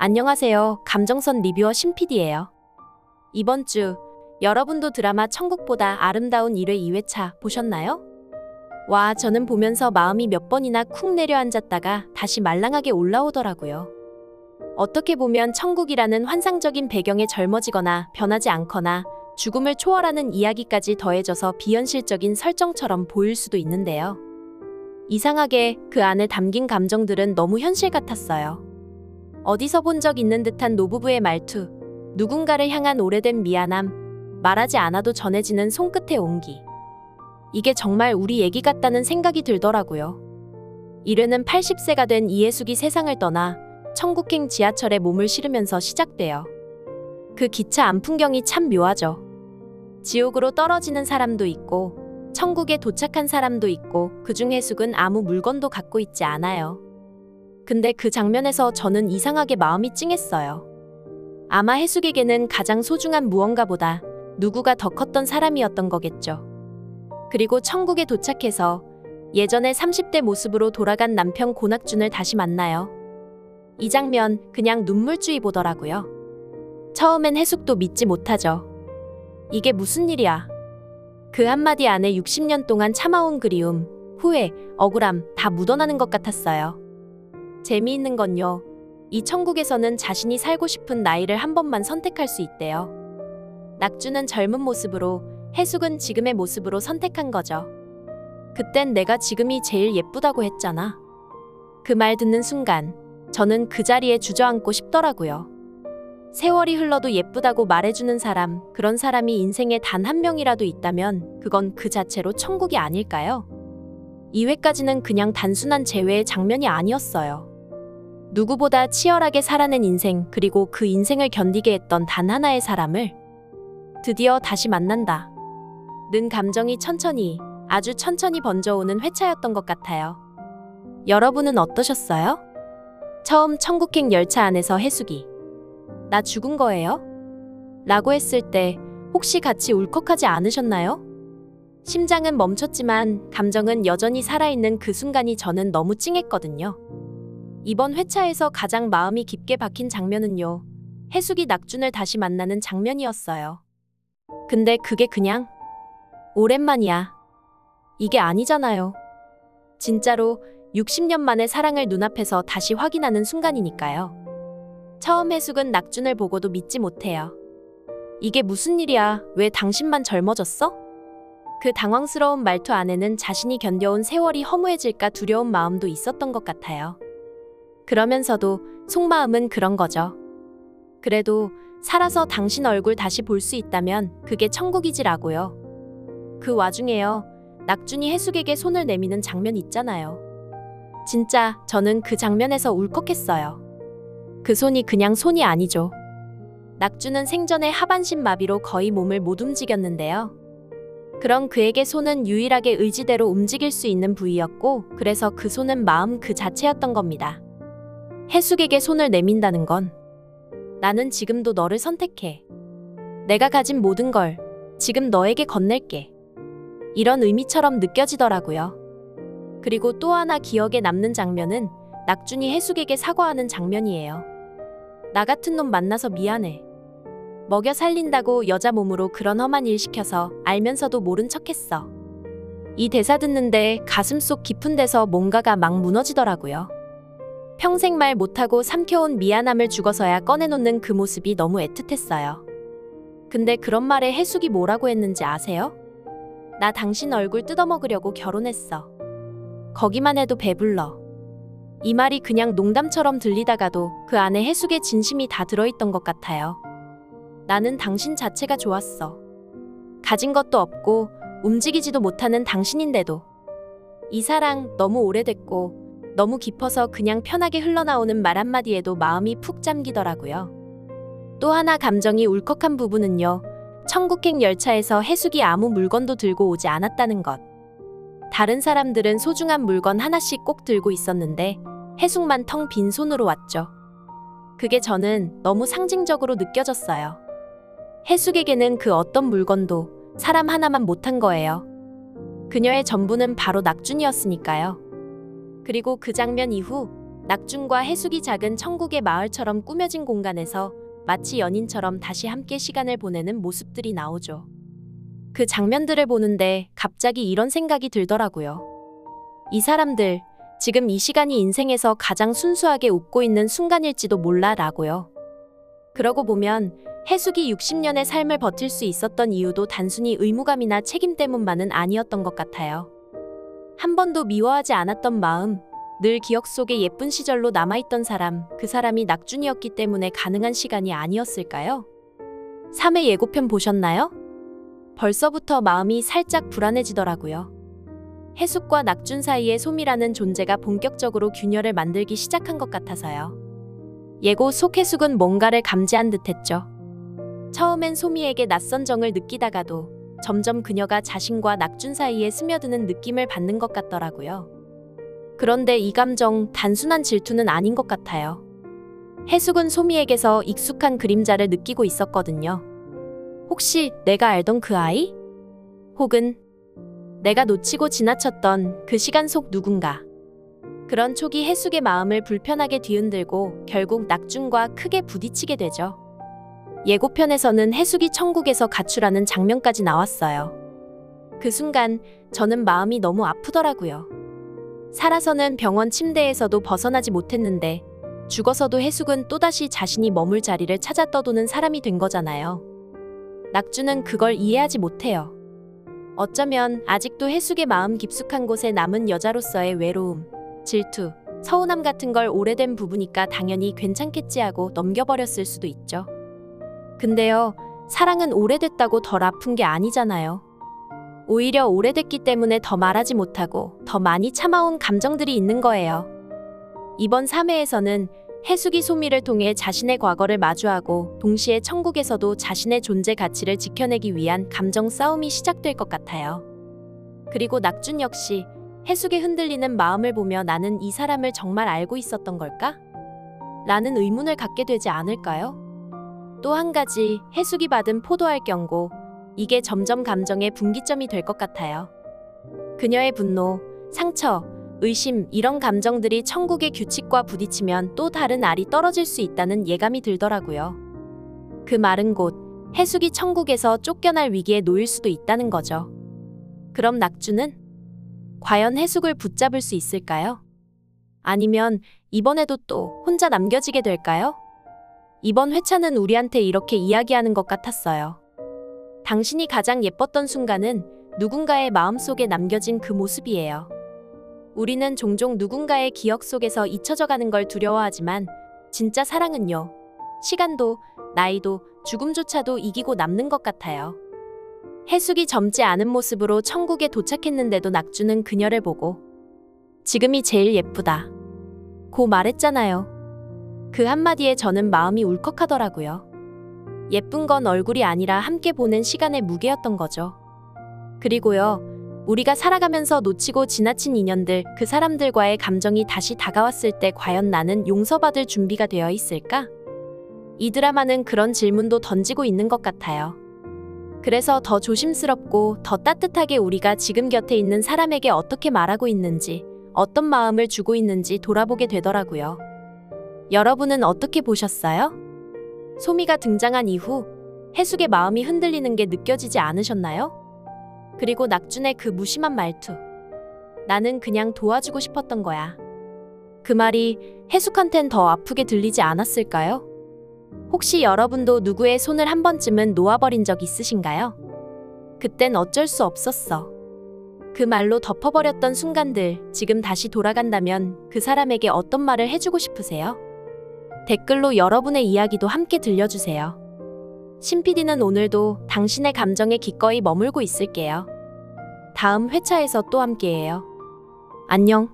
안녕하세요. 감정선 리뷰어 신PD예요. 이번 주 여러분도 드라마 천국보다 아름다운 1회 2회차 보셨나요? 와, 저는 보면서 마음이 몇 번이나 쿵 내려앉았다가 다시 말랑하게 올라오더라고요. 어떻게 보면 천국이라는 환상적인 배경에 젊어지거나 변하지 않거나 죽음을 초월하는 이야기까지 더해져서 비현실적인 설정처럼 보일 수도 있는데요. 이상하게 그 안에 담긴 감정들은 너무 현실 같았어요. 어디서 본 적 있는 듯한 노부부의 말투, 누군가를 향한 오래된 미안함, 말하지 않아도 전해지는 손끝의 온기. 이게 정말 우리 얘기 같다는 생각이 들더라고요. 1회는 80세가 된 이해숙이 세상을 떠나 천국행 지하철에 몸을 실으면서 시작돼요. 그 기차 안 풍경이 참 묘하죠. 지옥으로 떨어지는 사람도 있고 천국에 도착한 사람도 있고 그중 해숙은 아무 물건도 갖고 있지 않아요. 근데 그 장면에서 저는 이상하게 마음이 찡했어요. 아마 해숙에게는 가장 소중한 무언가보다 누구가 더 컸던 사람이었던 거겠죠. 그리고 천국에 도착해서 예전의 30대 모습으로 돌아간 남편 고낙준을 다시 만나요. 이 장면 그냥 눈물주의 보더라고요. 처음엔 해숙도 믿지 못하죠. 이게 무슨 일이야? 그 한마디 안에 60년 동안 참아온 그리움, 후회, 억울함 다 묻어나는 것 같았어요. 재미있는 건요. 이 천국에서는 자신이 살고 싶은 나이를 한 번만 선택할 수 있대요. 낙주는 젊은 모습으로, 해숙은 지금의 모습으로 선택한 거죠. 그땐 내가 지금이 제일 예쁘다고 했잖아. 그 말 듣는 순간 저는 그 자리에 주저앉고 싶더라고요. 세월이 흘러도 예쁘다고 말해주는 사람, 그런 사람이 인생에 단 한 명이라도 있다면 그건 그 자체로 천국이 아닐까요? 2회까지는 그냥 단순한 재회의 장면이 아니었어요. 누구보다 치열하게 살아낸 인생, 그리고 그 인생을 견디게 했던 단 하나의 사람을 드디어 다시 만난다. 는 감정이 천천히, 아주 천천히 번져오는 회차였던 것 같아요. 여러분은 어떠셨어요? 처음 천국행 열차 안에서 해숙이 나 죽은 거예요? 라고 했을 때 혹시 같이 울컥하지 않으셨나요? 심장은 멈췄지만 감정은 여전히 살아있는 그 순간이 저는 너무 찡했거든요. 이번 회차에서 가장 마음이 깊게 박힌 장면은요. 해숙이 낙준을 다시 만나는 장면이었어요. 근데 그게 그냥 오랜만이야. 이게 아니잖아요. 진짜로 60년 만의 사랑을 눈앞에서 다시 확인하는 순간이니까요. 처음 해숙은 낙준을 보고도 믿지 못해요. 이게 무슨 일이야? 왜 당신만 젊어졌어? 그 당황스러운 말투 안에는 자신이 견뎌온 세월이 허무해질까 두려운 마음도 있었던 것 같아요. 그러면서도 속마음은 그런 거죠. 그래도 살아서 당신 얼굴 다시 볼 수 있다면 그게 천국이지라고요. 그 와중에요. 낙준이 해숙에게 손을 내미는 장면 있잖아요. 진짜 저는 그 장면에서 울컥했어요. 그 손이 그냥 손이 아니죠. 낙준은 생전에 하반신 마비로 거의 몸을 못 움직였는데요. 그런 그에게 손은 유일하게 의지대로 움직일 수 있는 부위였고, 그래서 그 손은 마음 그 자체였던 겁니다. 해숙에게 손을 내민다는 건 나는 지금도 너를 선택해. 내가 가진 모든 걸 지금 너에게 건넬게. 이런 의미처럼 느껴지더라고요. 그리고 또 하나 기억에 남는 장면은 낙준이 해숙에게 사과하는 장면이에요. 나 같은 놈 만나서 미안해. 먹여 살린다고 여자 몸으로 그런 험한 일 시켜서 알면서도 모른 척했어. 이 대사 듣는데 가슴속 깊은 데서 뭔가가 막 무너지더라고요. 평생 말 못하고 삼켜온 미안함을 죽어서야 꺼내놓는 그 모습이 너무 애틋했어요. 근데 그런 말에 해숙이 뭐라고 했는지 아세요? 나 당신 얼굴 뜯어먹으려고 결혼했어. 거기만 해도 배불러. 이 말이 그냥 농담처럼 들리다가도 그 안에 해숙의 진심이 다 들어있던 것 같아요. 나는 당신 자체가 좋았어. 가진 것도 없고 움직이지도 못하는 당신인데도. 이 사랑 너무 오래됐고 너무 깊어서 그냥 편하게 흘러나오는 말 한마디에도 마음이 푹 잠기더라고요. 또 하나 감정이 울컥한 부분은요. 천국행 열차에서 해숙이 아무 물건도 들고 오지 않았다는 것. 다른 사람들은 소중한 물건 하나씩 꼭 들고 있었는데 해숙만 텅 빈 손으로 왔죠. 그게 저는 너무 상징적으로 느껴졌어요. 해숙에게는 그 어떤 물건도 사람 하나만 못한 거예요. 그녀의 전부는 바로 낙준이었으니까요. 그리고 그 장면 이후 낙준과 해숙이 작은 천국의 마을처럼 꾸며진 공간에서 마치 연인처럼 다시 함께 시간을 보내는 모습들이 나오죠. 그 장면들을 보는데 갑자기 이런 생각이 들더라고요. 이 사람들, 지금 이 시간이 인생에서 가장 순수하게 웃고 있는 순간일지도 몰라라고요. 그러고 보면 해숙이 60년의 삶을 버틸 수 있었던 이유도 단순히 의무감이나 책임 때문만은 아니었던 것 같아요. 한 번도 미워하지 않았던 마음, 늘 기억 속에 예쁜 시절로 남아있던 사람, 그 사람이 낙준이었기 때문에 가능한 시간이 아니었을까요? 3회 예고편 보셨나요? 벌써부터 마음이 살짝 불안해지더라고요. 해숙과 낙준 사이의 소미라는 존재가 본격적으로 균열을 만들기 시작한 것 같아서요. 예고 속 해숙은 뭔가를 감지한 듯했죠. 처음엔 소미에게 낯선 정을 느끼다가도 점점 그녀가 자신과 낙준 사이에 스며드는 느낌을 받는 것 같더라고요. 그런데 이 감정 단순한 질투는 아닌 것 같아요. 해숙은 소미에게서 익숙한 그림자를 느끼고 있었거든요. 혹시 내가 알던 그 아이? 혹은 내가 놓치고 지나쳤던 그 시간 속 누군가. 그런 촉이 해숙의 마음을 불편하게 뒤흔들고 결국 낙준과 크게 부딪히게 되죠. 예고편에서는 해숙이 천국에서 가출하는 장면까지 나왔어요. 그 순간 저는 마음이 너무 아프더라고요. 살아서는 병원 침대에서도 벗어나지 못했는데 죽어서도 해숙은 또다시 자신이 머물 자리를 찾아 떠도는 사람이 된 거잖아요. 낙준은 그걸 이해하지 못해요. 어쩌면 아직도 해숙의 마음 깊숙한 곳에 남은 여자로서의 외로움, 질투, 서운함 같은 걸 오래된 부부니까 당연히 괜찮겠지 하고 넘겨버렸을 수도 있죠. 근데요, 사랑은 오래됐다고 덜 아픈 게 아니잖아요. 오히려 오래됐기 때문에 더 말하지 못하고 더 많이 참아온 감정들이 있는 거예요. 이번 3회에서는 해숙이 소미를 통해 자신의 과거를 마주하고 동시에 천국에서도 자신의 존재 가치를 지켜내기 위한 감정 싸움이 시작될 것 같아요. 그리고 낙준 역시 해숙의 흔들리는 마음을 보며 나는 이 사람을 정말 알고 있었던 걸까? 라는 의문을 갖게 되지 않을까요? 또 한 가지, 해숙이 받은 포도알 경고, 이게 점점 감정의 분기점이 될 것 같아요. 그녀의 분노, 상처, 의심 이런 감정들이 천국의 규칙과 부딪히면 또 다른 알이 떨어질 수 있다는 예감이 들더라고요. 그 말은 곧 해숙이 천국에서 쫓겨날 위기에 놓일 수도 있다는 거죠. 그럼 낙준은? 과연 해숙을 붙잡을 수 있을까요? 아니면 이번에도 또 혼자 남겨지게 될까요? 이번 회차는 우리한테 이렇게 이야기하는 것 같았어요. 당신이 가장 예뻤던 순간은 누군가의 마음속에 남겨진 그 모습이에요. 우리는 종종 누군가의 기억 속에서 잊혀져 가는 걸 두려워하지만 진짜 사랑은요. 시간도, 나이도, 죽음조차도 이기고 남는 것 같아요. 해숙이 젊지 않은 모습으로 천국에 도착했는데도 낙준은 그녀를 보고 지금이 제일 예쁘다 고 말했잖아요. 그 한마디에 저는 마음이 울컥하더라고요. 예쁜 건 얼굴이 아니라 함께 보낸 시간의 무게였던 거죠. 그리고요, 우리가 살아가면서 놓치고 지나친 인연들, 그 사람들과의 감정이 다시 다가왔을 때 과연 나는 용서받을 준비가 되어 있을까? 이 드라마는 그런 질문도 던지고 있는 것 같아요. 그래서 더 조심스럽고 더 따뜻하게 우리가 지금 곁에 있는 사람에게 어떻게 말하고 있는지, 어떤 마음을 주고 있는지 돌아보게 되더라고요. 여러분은 어떻게 보셨어요? 소미가 등장한 이후 해숙의 마음이 흔들리는 게 느껴지지 않으셨나요? 그리고 낙준의 그 무심한 말투. 나는 그냥 도와주고 싶었던 거야. 그 말이 해숙한텐 더 아프게 들리지 않았을까요? 혹시 여러분도 누구의 손을 한 번쯤은 놓아버린 적 있으신가요? 그땐 어쩔 수 없었어. 그 말로 덮어버렸던 순간들, 지금 다시 돌아간다면 그 사람에게 어떤 말을 해주고 싶으세요? 댓글로 여러분의 이야기도 함께 들려주세요. 신PD는 오늘도 당신의 감정에 기꺼이 머물고 있을게요. 다음 회차에서 또 함께해요. 안녕.